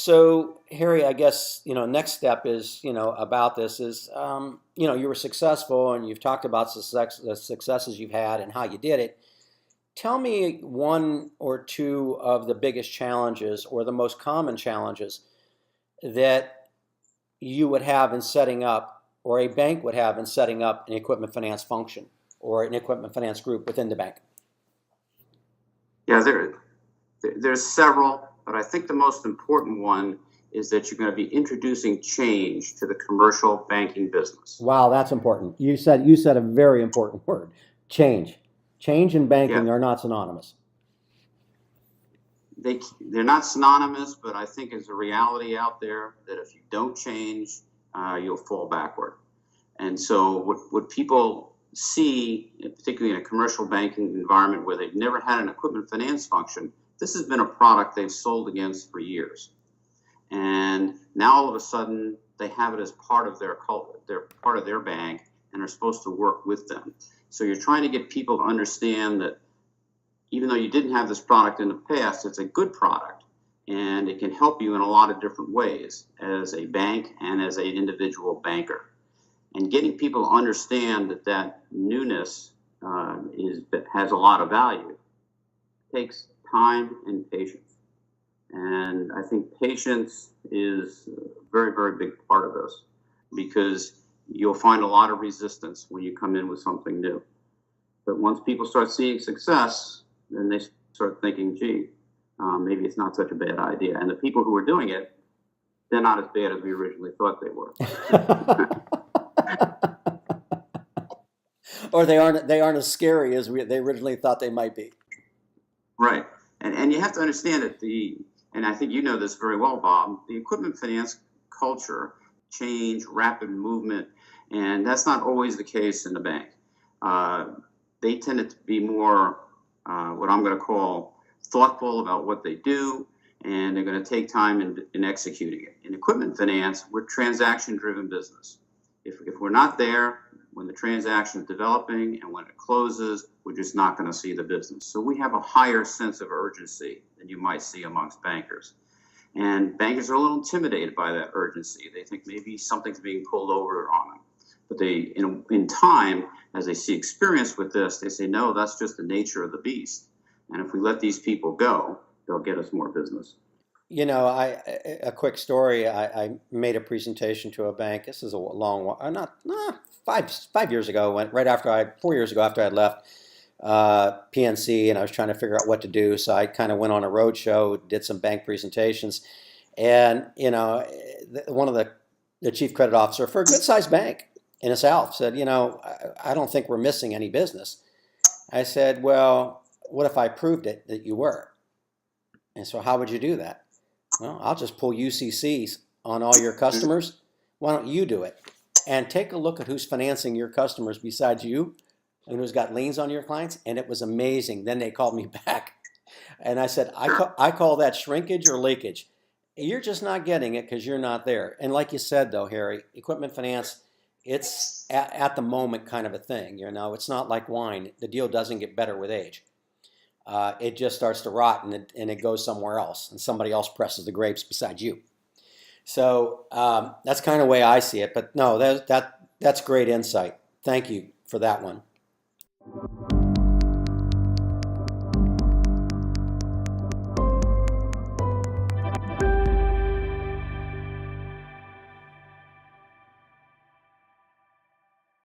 So, Harry, I guess, next step is, about this is, you were successful and you've talked about the successes you've had and how you did it. Tell me one or two of the biggest challenges or the most common challenges that you would have in setting up or a bank would have in setting up an equipment finance function or an equipment finance group within the bank. Yeah, there's several, but I think the most important one is that you're going to be introducing change to the commercial banking business. Wow, that's important. You said a very important word, change. Change and banking Yeah, are not synonymous. they're not synonymous, but I think there's a reality out there that if you don't change, you'll fall backward. And so what people see, particularly in a commercial banking environment where they've never had an equipment finance function, this has been a product they've sold against for years. And now all of a sudden they have it as part of their part of their bank and are supposed to work with them. So you're trying to get people to understand that even though you didn't have this product in the past, it's a good product and it can help you in a lot of different ways as a bank and as an individual banker. And getting people to understand that newness has a lot of value takes time and patience. And I think patience is a very, very big part of this because you'll find a lot of resistance when you come in with something new. But once people start seeing success, then they start thinking, gee, maybe it's not such a bad idea. And the people who are doing it, they're not as bad as we originally thought they were. Or they aren't as scary as they originally thought they might be. Right. And you have to understand that and I think you know this very well, Bob, the equipment finance culture, change, rapid movement, and that's not always the case in the bank. They tend to be more what I'm going to call thoughtful about what they do, and they're going to take time in executing it. In equipment finance, we're transaction-driven business. If we're not there when the transaction is developing and when it closes, we're just not going to see the business. So we have a higher sense of urgency than you might see amongst bankers. And bankers are a little intimidated by that urgency. They think maybe something's being pulled over on them. But in time, as they see experience with this, they say, no, that's just the nature of the beast. And if we let these people go, they'll get us more business. A quick story. I made a presentation to a bank. This is a long while, not 5 years ago. Right after 4 years ago after I had left PNC, and I was trying to figure out what to do. So I kind of went on a road show, did some bank presentations, and one of the chief credit officer for a good sized bank in the South said, I don't think we're missing any business. I said, well, what if I proved it that you were? And so how would you do that? Well, I'll just pull UCCs on all your customers. Why don't you do it? And take a look at who's financing your customers besides you and who's got liens on your clients. And it was amazing. Then they called me back. And I said, I call that shrinkage or leakage. You're just not getting it because you're not there. And like you said, though, Harry, equipment finance, it's at the moment kind of a thing. It's not like wine. The deal doesn't get better with age. It just starts to rot and it goes somewhere else, and somebody else presses the grapes besides you. So that's kind of the way I see it. But no, that's great insight. Thank you for that one.